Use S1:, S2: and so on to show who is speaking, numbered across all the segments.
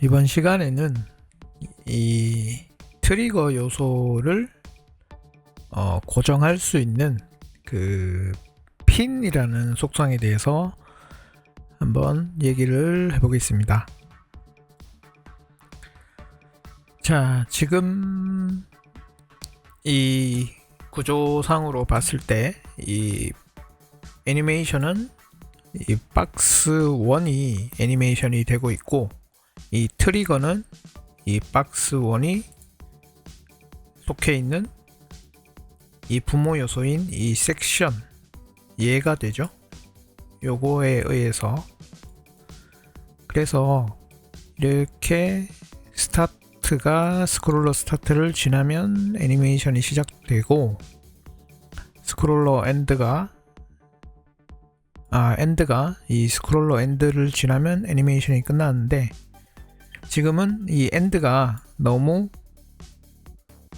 S1: 이번 시간에는 이 트리거 요소를 고정할 수 있는 그 핀이라는 속성에 대해서 한번 얘기를 해보겠습니다. 자, 지금 이 구조상으로 봤을 때 이 애니메이션은 이 박스 1이 애니메이션이 되고 있고, 이 트리거는 이 박스 1이 속해 있는 이 부모 요소인 이 섹션, 얘가 되죠. 요거에 의해서. 그래서 이렇게 스타트가 스크롤러 스타트를 지나면 애니메이션이 시작되고, 스크롤러 엔드가 이 스크롤러 엔드를 지나면 애니메이션이 끝나는데, 지금은 이 엔드가 너무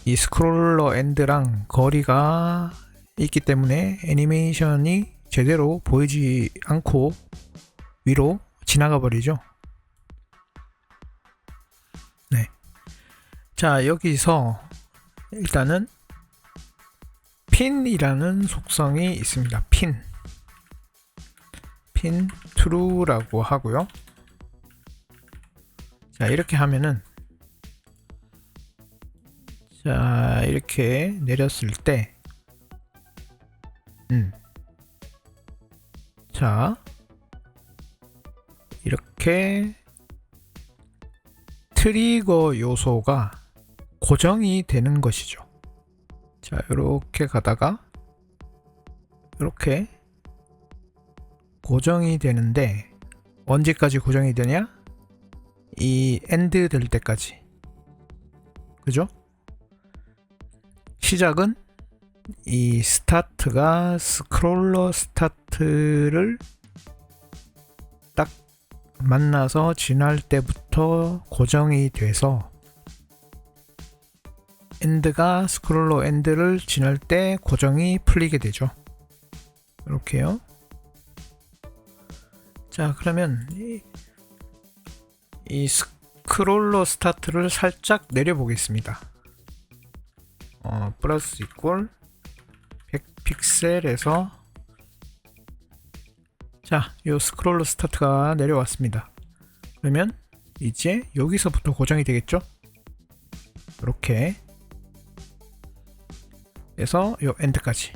S1: 이 스크롤러 엔드랑 거리가 있기 때문에 애니메이션이 제대로 보이지 않고 위로 지나가 버리죠. 네. 자, 여기서 일단은 핀이라는 속성이 있습니다. 핀 true라고 하고요. 자, 이렇게 하면은, 자, 이렇게 내렸을 때, 자, 이렇게 트리거 요소가 고정이 되는 것이죠. 자, 이렇게 가다가 이렇게 고정이 되는데, 언제까지 고정이 되냐? 이 엔드 될 때까지. 그죠? 시작은 이 스타트가 스크롤러 스타트를 딱 만나서 지날 때부터 고정이 돼서, 엔드가 스크롤러 엔드를 지날 때 고정이 풀리게 되죠. 이렇게요. 자, 그러면 이 스크롤러 스타트를 살짝 내려보겠습니다. 플러스 이퀄 100픽셀에서, 자, 요 스크롤러 스타트가 내려왔습니다. 그러면 이제 여기서부터 고정이 되겠죠? 이렇게 해서 요 엔드까지.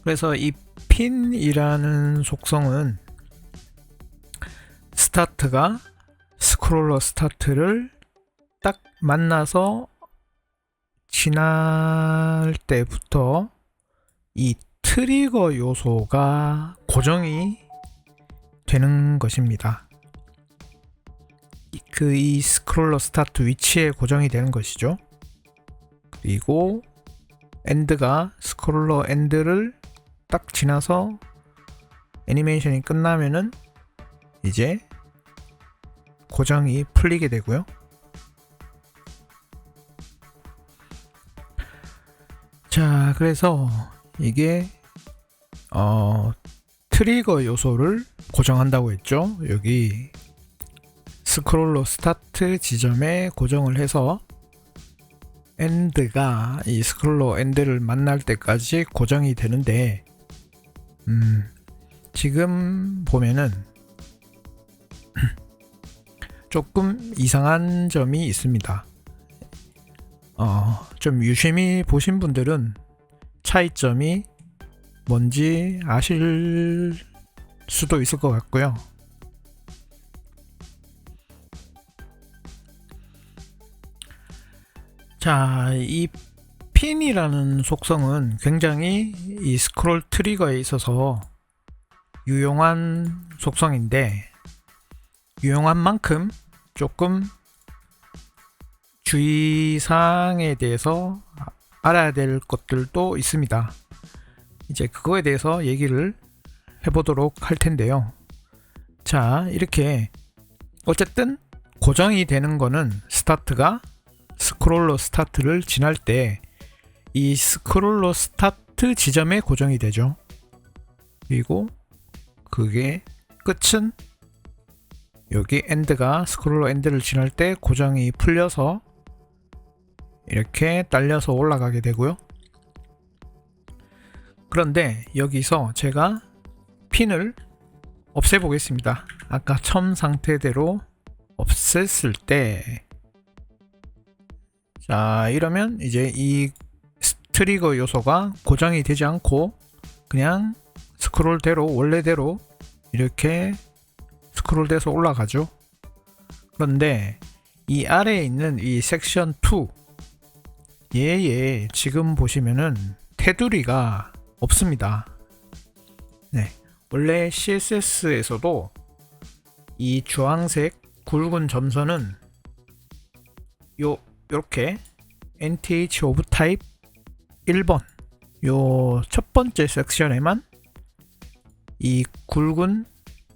S1: 그래서 이 핀이라는 속성은 스타트가 스크롤러 스타트를 딱 만나서 지날 때부터 이 트리거 요소가 고정이 되는 것입니다. 이 스크롤러 스타트 위치에 고정이 되는 것이죠. 그리고 엔드가 스크롤러 엔드를 딱 지나서 애니메이션이 끝나면은 이제 고정이 풀리게 되고요. 자, 그래서 이게 트리거 요소를 고정한다고 했죠. 여기 스크롤러 스타트 지점에 고정을 해서 엔드가 이 스크롤러 엔드를 만날 때까지 고정이 되는데, 지금 보면은 조금 이상한 점이 있습니다. 좀 유심히 보신 분들은 차이점이 뭔지 아실 수도 있을 것 같고요. 자, 이 핀이라는 속성은 굉장히 이 스크롤 트리거에 있어서 유용한 속성인데, 유용한 만큼 조금 주의사항에 대해서 알아야 될 것들도 있습니다. 이제 그거에 대해서 얘기를 해보도록 할 텐데요. 자, 이렇게 어쨌든 고정이 되는 거는 스타트가 스크롤러 스타트를 지날 때 이 스크롤러 스타트 지점에 고정이 되죠. 그리고 그게 끝은 여기 엔드가 스크롤러 엔드를 지날 때 고정이 풀려서 이렇게 딸려서 올라가게 되고요. 그런데 여기서 제가 핀을 없애 보겠습니다. 아까 처음 상태대로 없앴을 때, 자, 이러면 이제 이 트리거 요소가 고정이 되지 않고 그냥 스크롤대로 원래대로 이렇게 스크롤돼서 올라가죠. 그런데 이 아래에 있는 이 섹션 2 얘에 지금 보시면은 테두리가 없습니다. 네, 원래 CSS에서도 이 주황색 굵은 점선은 요렇게 NTH of type 1번 요 첫 번째 섹션에만 이 굵은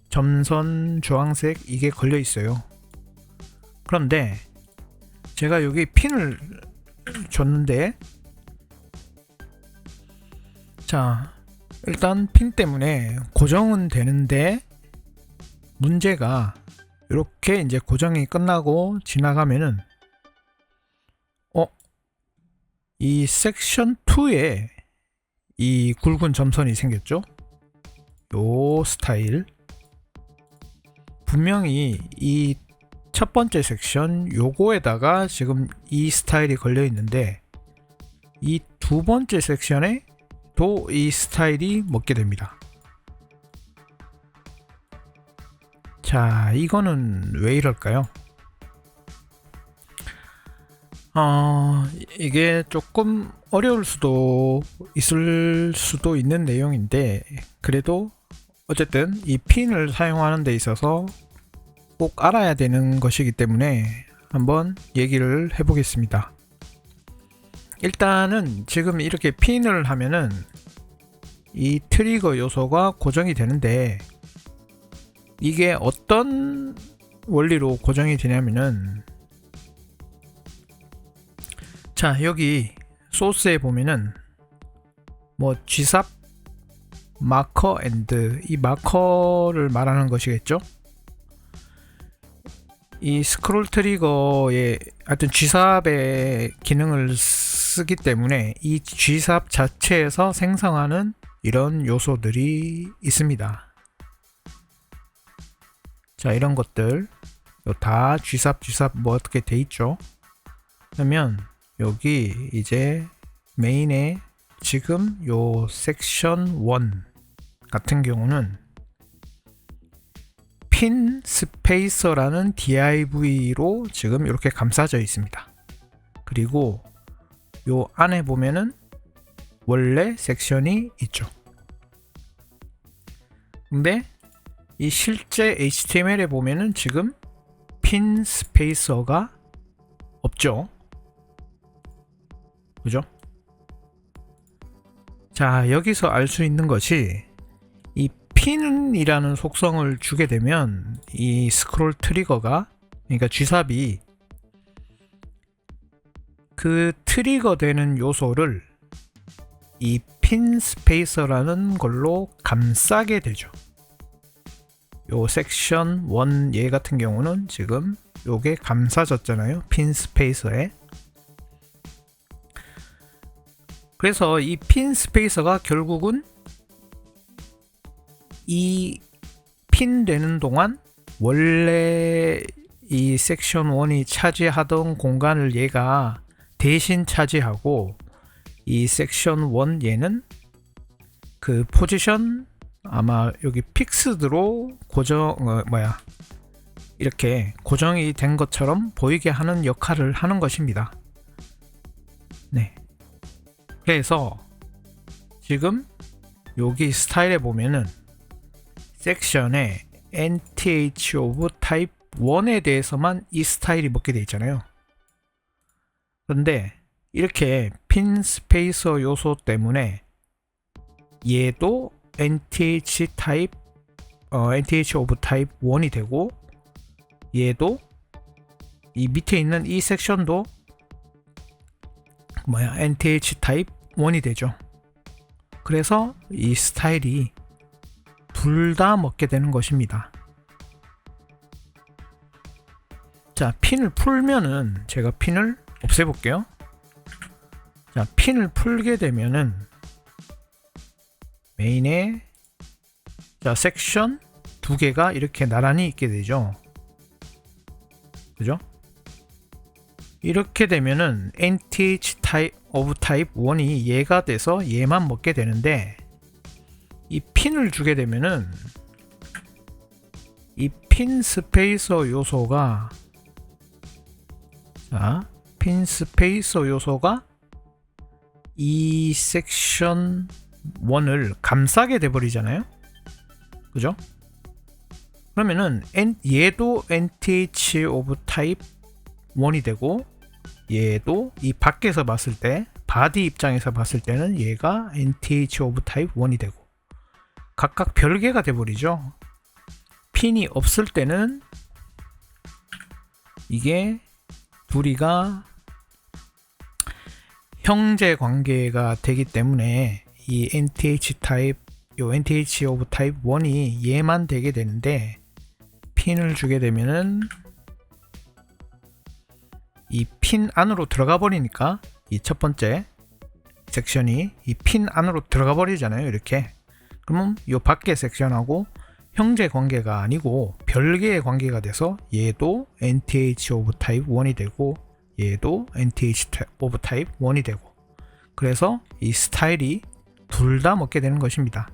S1: 점선 주황색 이게 걸려 있어요. 그런데 제가 여기 핀을 줬는데, 자, 일단 핀 때문에 고정은 되는데 문제가 이렇게 이제 고정이 끝나고 지나가면은 이 섹션 2에 이 굵은 점선이 생겼죠. 요 스타일 분명히 이 첫 번째 섹션 요거에다가 지금 이 스타일이 걸려 있는데 이 두 번째 섹션에 또 이 스타일이 먹게 됩니다. 자, 이거는 왜 이럴까요? 이게 조금 어려울 수도 있을 수도 있는 내용인데, 그래도 어쨌든 이 핀을 사용하는 데 있어서 꼭 알아야 되는 것이기 때문에 한번 얘기를 해보겠습니다. 일단은 지금 이렇게 핀을 하면은 이 트리거 요소가 고정이 되는데, 이게 어떤 원리로 고정이 되냐면은, 자, 여기 소스에 보면은 뭐 G삽 마커 앤드, 이 마커를 말하는 것이겠죠. 이 스크롤 트리거에 하여튼 G삽의 기능을 쓰기 때문에 이 G삽 자체에서 생성하는 이런 요소들이 있습니다. 자, 이런 것들 다 G삽 뭐 어떻게 돼 있죠. 그러면 여기 이제 메인에 지금 요 섹션 1 같은 경우는 핀 스페이서라는 DIV로 지금 이렇게 감싸져 있습니다. 그리고 요 안에 보면은 원래 섹션이 있죠. 근데 이 실제 HTML에 보면은 지금 핀 스페이서가 없죠. 그죠? 자, 여기서 알 수 있는 것이 이 핀이라는 속성을 주게 되면 이 스크롤 트리거가, 그러니까 G삽이 그 트리거 되는 요소를 이 핀 스페이서라는 걸로 감싸게 되죠. 요 섹션 1 얘 같은 경우는 지금 요게 감싸졌잖아요. 핀 스페이서에. 그래서 이 핀 스페이서가 결국은 이 핀 되는 동안 원래 이 섹션 1이 차지하던 공간을 얘가 대신 차지하고, 이 섹션 1 얘는 그 포지션 아마 여기 픽스드로 이렇게 고정이 된 것처럼 보이게 하는 역할을 하는 것입니다. 네. 그래서 지금 여기 스타일에 보면은 섹션에 NTH of type 1에 대해서만 이 스타일이 먹게 돼 있잖아요. 그런데 이렇게 핀 스페이서 요소 때문에 얘도 NTH type NTH of type 1이 되고, 얘도 이 밑에 있는 이 섹션도 NTH type 1이 되죠. 그래서 이 스타일이 둘 다 먹게 되는 것입니다. 자, 핀을 풀면은 제가 핀을 없애볼게요. 자, 핀을 풀게 되면은 메인에 자, 섹션 두 개가 이렇게 나란히 있게 되죠. 그죠? 이렇게 되면은 NTH of type 1이 얘가 돼서 얘만 먹게 되는데, 이 핀을 주게 되면은 이 핀 스페이서 요소가 자, 핀 스페이서 요소가 이 섹션 1을 감싸게 돼 버리잖아요. 그죠? 그러면은 얘도 NTH of type 1이 되고, 얘도 이 밖에서 봤을 때 바디 입장에서 봤을 때는 얘가 NTH of type 1이 되고, 각각 별개가 돼 버리죠. 핀이 없을 때는 이게 둘이가 형제 관계가 되기 때문에 이 NTH 타입, 요 NTH of type 1이 얘만 되게 되는데, 핀을 주게 되면은 이 핀 안으로 들어가 버리니까 이 첫 번째 섹션이 이 핀 안으로 들어가 버리잖아요. 이렇게. 그러면 이 밖에 섹션하고 형제 관계가 아니고 별개의 관계가 돼서 얘도 NTH of type 1이 되고 얘도 NTH of type 1이 되고, 그래서 이 스타일이 둘 다 먹게 되는 것입니다.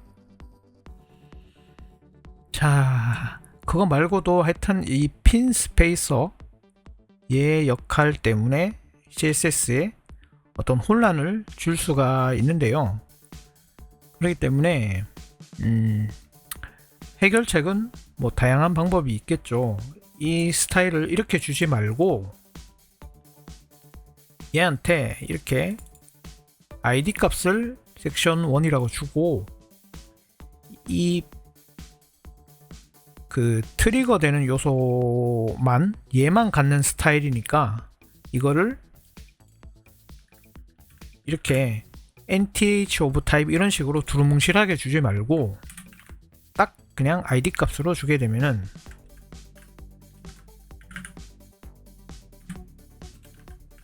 S1: 자, 그거 말고도 하여튼 이 핀 스페이서 얘 역할 때문에 CSS에 어떤 혼란을 줄 수가 있는데요. 그렇기 때문에 해결책은 뭐 다양한 방법이 있겠죠. 이 스타일을 이렇게 주지 말고 얘한테 이렇게 ID 값을 섹션 1이라고 주고, 이 그 트리거 되는 요소만 얘만 갖는 스타일이니까 이거를 이렇게 NTH of type 이런 식으로 두루뭉실하게 주지 말고 딱 그냥 ID 값으로 주게 되면은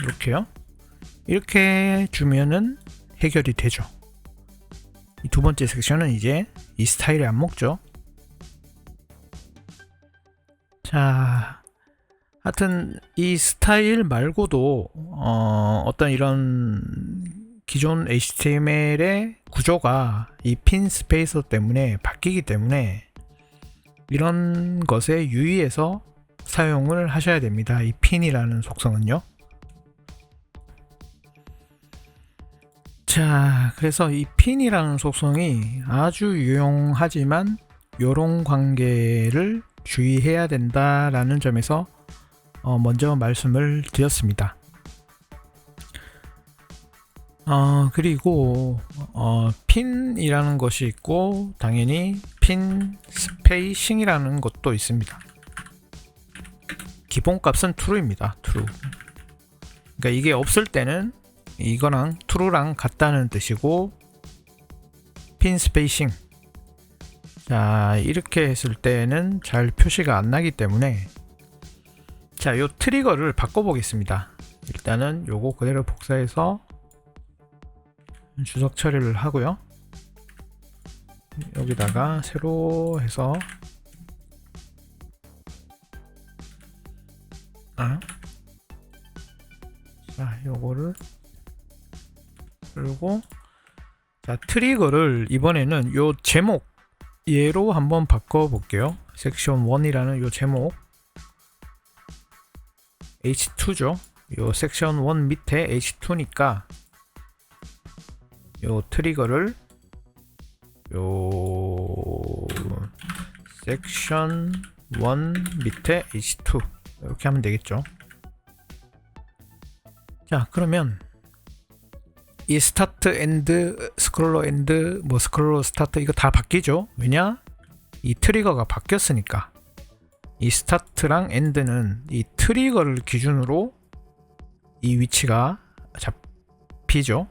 S1: 이렇게요. 이렇게 주면은 해결이 되죠. 이 두 번째 섹션은 이제 이 스타일이 안 먹죠. 자, 하여튼 이 스타일 말고도 어떤 이런 기존 HTML의 구조가 이 핀 스페이서 때문에 바뀌기 때문에 이런 것에 유의해서 사용을 하셔야 됩니다. 이 핀이라는 속성은요. 자, 그래서 이 핀이라는 속성이 아주 유용하지만 요런 관계를 주의해야 된다라는 점에서 먼저 말씀을 드렸습니다. 그리고 핀이라는 것이 있고 당연히 핀 스페이싱이라는 것도 있습니다. 기본값은 true입니다. true. 그러니까 이게 없을 때는 이거랑 true랑 같다는 뜻이고, 핀 스페이싱, 자, 이렇게 했을 때는 잘 표시가 안 나기 때문에, 자, 요 트리거를 바꿔 보겠습니다. 일단은 요거 그대로 복사해서 주석 처리를 하고요. 여기다가 새로 해서 자, 요거를 그리고 자, 트리거를 이번에는 요 제목 얘로 한번 바꿔 볼게요. 섹션 1이라는 요 제목 H2죠. 요 섹션 1 밑에 H2니까 요 트리거를 요 섹션 1 밑에 H2 이렇게 하면 되겠죠. 자, 그러면 이 스타트 엔드, 스크롤러 엔드, 뭐 스크롤러 스타트 이거 다 바뀌죠. 왜냐? 이 트리거가 바뀌었으니까. 이 스타트랑 엔드는 이 트리거를 기준으로 이 위치가 잡히죠.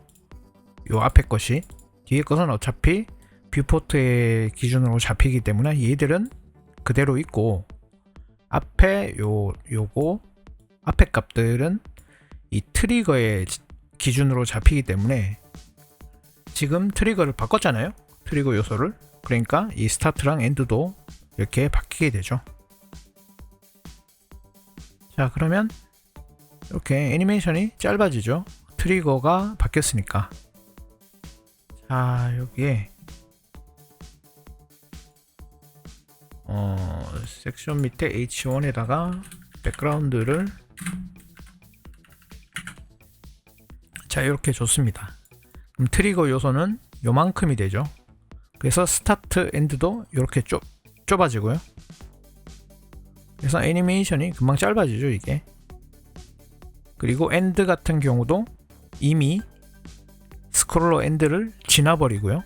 S1: 요 앞에 것이, 뒤에 것은 어차피 뷰포트의 기준으로 잡히기 때문에 얘들은 그대로 있고, 앞에 요거 앞에 값들은 이 트리거의 기준으로 잡히기 때문에 지금 트리거를 바꿨잖아요. 트리거 요소를. 그러니까 이 스타트랑 엔드도 이렇게 바뀌게 되죠. 자, 그러면 이렇게 애니메이션이 짧아지죠. 트리거가 바뀌었으니까. 자, 여기에 섹션 밑에 H1에다가 백그라운드를 자, 이렇게 줬습니다. 그럼 트리거 요소는 요만큼이 되죠. 그래서 스타트 엔드도 이렇게 좁아지고요. 그래서 애니메이션이 금방 짧아지죠, 이게. 그리고 엔드 같은 경우도 이미 스크롤러 엔드를 지나버리고요.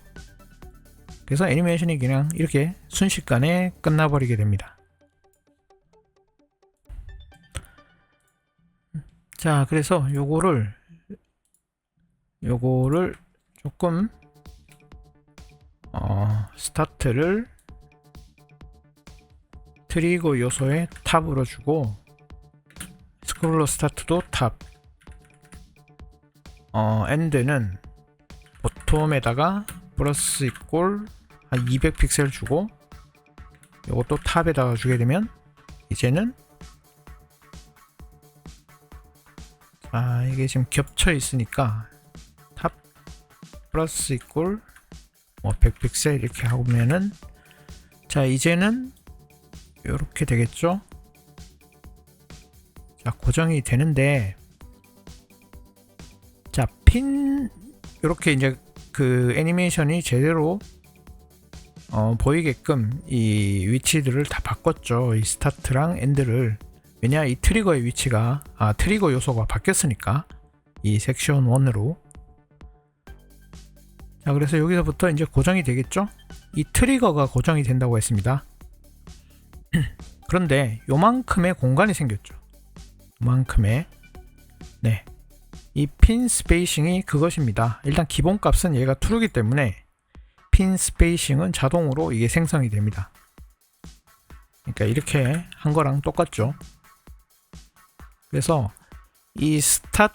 S1: 그래서 애니메이션이 그냥 이렇게 순식간에 끝나버리게 됩니다. 자, 그래서 요거를 조금 스타트를 트리거 요소의 탑으로 주고, 스크롤러 스타트도 탑, 엔드는 보톰에다가 플러스 이꼴 한 200 픽셀 주고, 이것도 탑에다가 주게 되면 이제는 이게 지금 겹쳐 있으니까 탑 플러스 이꼴 100 픽셀 이렇게 하면은, 자, 이제는 이렇게 되겠죠. 자, 고정이 되는데, 자, 핀 이렇게 이제 그 애니메이션이 제대로 보이게끔 이 위치들을 다 바꿨죠. 이 스타트랑 엔드를. 왜냐, 이 트리거의 위치가 트리거 요소가 바뀌었으니까, 이 섹션 1으로. 자, 그래서 여기서부터 이제 고정이 되겠죠. 이 트리거가 고정이 된다고 했습니다. 그런데 요만큼의 공간이 생겼죠. 요만큼의, 네, 이 핀 스페이싱이 그것입니다. 일단 기본값은 얘가 true이기 때문에 핀 스페이싱은 자동으로 이게 생성이 됩니다. 그러니까 이렇게 한 거랑 똑같죠. 그래서 이 스타트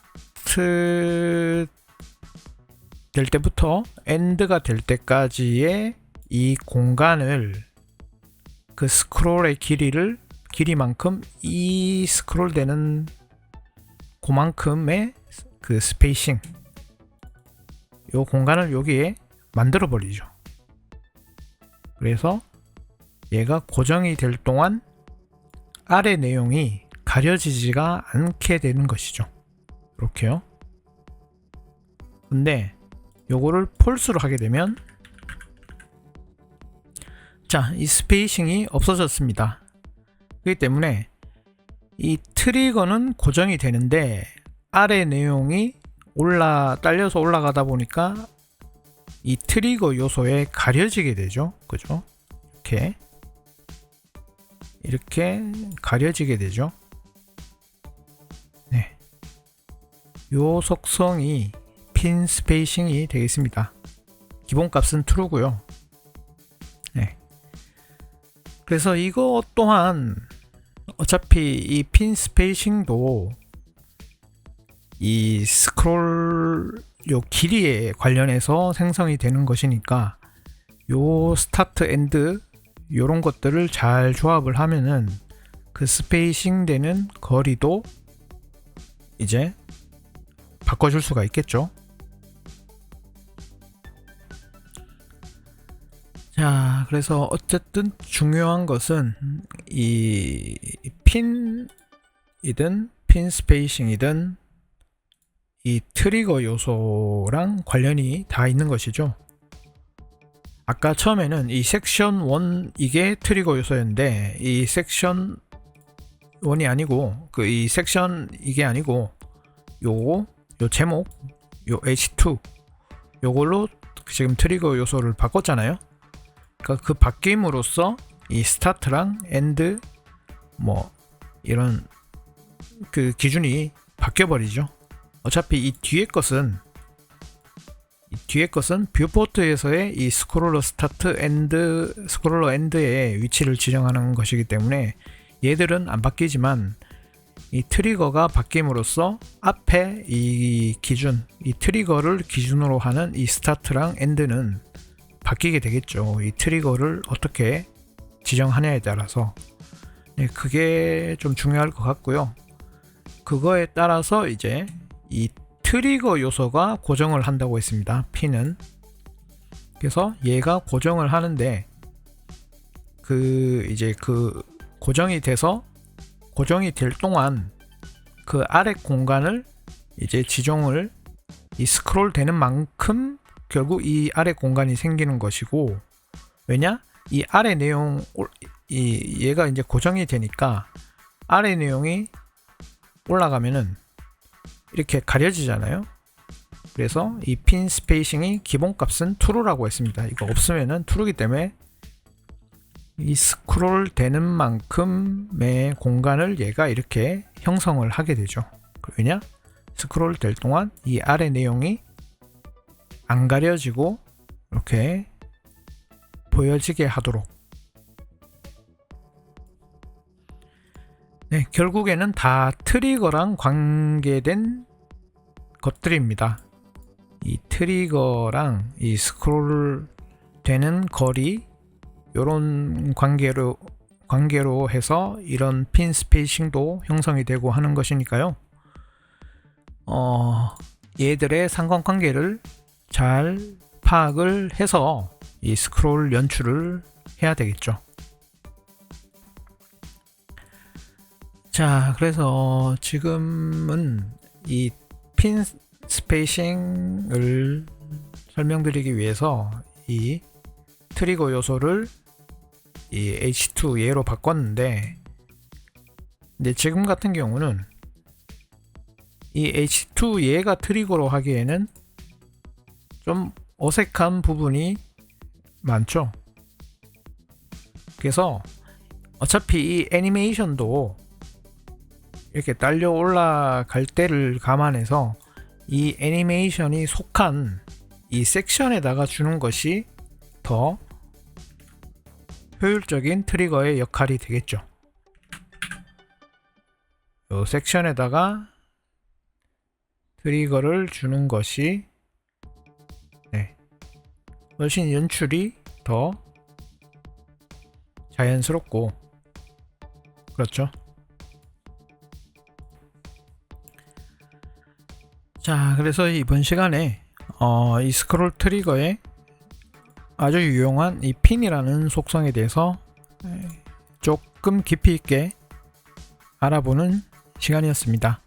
S1: 될 때부터 엔드가 될 때까지의 이 공간을, 그 스크롤의 길이만큼 이 스크롤 되는 그만큼의 그 스페이싱, 요 공간을 여기에 만들어 버리죠. 그래서 얘가 고정이 될 동안 아래 내용이 가려지지가 않게 되는 것이죠. 이렇게요. 근데 요거를 폴스로 하게 되면, 자, 이 스페이싱이 없어졌습니다. 그렇기 때문에 이 트리거는 고정이 되는데 아래 내용이 딸려서 올라가다 보니까 이 트리거 요소에 가려지게 되죠. 그죠? 이렇게 가려지게 되죠. 네. 요 속성이 핀 스페이싱이 되겠습니다. 기본값은 true고요. 네. 그래서 이거 또한 어차피 이 핀 스페이싱도 이 스크롤 요 길이에 관련해서 생성이 되는 것이니까, 요 스타트 엔드 요런 것들을 잘 조합을 하면은 그 스페이싱 되는 거리도 이제 바꿔줄 수가 있겠죠. 자, 그래서 어쨌든 중요한 것은 이 핀이든 핀 스페이싱이든 이 트리거 요소랑 관련이 다 있는 것이죠. 아까 처음에는 이 섹션 1 이게 트리거 요소였는데, 이 섹션 1이 아니고 이 섹션 이게 아니고 요 제목 요 H2 요걸로 지금 트리거 요소를 바꿨잖아요. 그러니까 그 바뀜으로써 이 스타트랑 엔드 이런 그 기준이 바뀌어 버리죠. 어차피 이 뒤에 것은 이 뒤에 것은 뷰포트에서의 이 스크롤러 스타트 엔드, 스크롤러 엔드의 위치를 지정하는 것이기 때문에 얘들은 안 바뀌지만 이 트리거가 바뀜으로써 앞에 이 기준, 이 트리거를 기준으로 하는 이 스타트랑 엔드는 바뀌게 되겠죠. 이 트리거를 어떻게 지정하냐에 따라서. 네, 그게 좀 중요할 것 같고요. 그거에 따라서 이제 이 트리거 요소가 고정을 한다고 했습니다. 핀은. 그래서 얘가 고정을 하는데 이제 고정이 돼서 고정이 될 동안 그 아래 공간을 이제 지정을 이 스크롤 되는 만큼 결국 이 아래 공간이 생기는 것이고, 왜냐? 이 아래 내용 얘가 이제 고정이 되니까 아래 내용이 올라가면은 이렇게 가려지잖아요. 그래서 이 핀 스페이싱이 기본값은 true라고 했습니다. 이거 없으면은 true이기 때문에 이 스크롤 되는 만큼의 공간을 얘가 이렇게 형성을 하게 되죠. 왜냐? 스크롤 될 동안 이 아래 내용이 안 가려지고 이렇게 보여지게 하도록. 네, 결국에는 다 트리거랑 관계된 것들입니다. 이 트리거랑 이 스크롤 되는 거리, 요런 관계로 해서 이런 핀 스페이싱도 형성이 되고 하는 것이니까요. 얘들의 상관관계를 잘 파악을 해서 이 스크롤 연출을 해야 되겠죠. 자, 그래서 지금은 이 핀 스페이싱을 설명드리기 위해서 이 트리거 요소를 이 H2 얘로 바꿨는데, 근데 지금 같은 경우는 이 H2 얘가 트리거로 하기에는 좀 어색한 부분이 많죠. 그래서 어차피 이 애니메이션도 이렇게 딸려 올라갈 때를 감안해서 이 애니메이션이 속한 이 섹션에다가 주는 것이 더 효율적인 트리거의 역할이 되겠죠. 이 섹션에다가 트리거를 주는 것이 훨씬 연출이 더 자연스럽고 그렇죠. 자, 그래서 이번 시간에 이 스크롤 트리거의 아주 유용한 이 핀이라는 속성에 대해서 조금 깊이 있게 알아보는 시간이었습니다.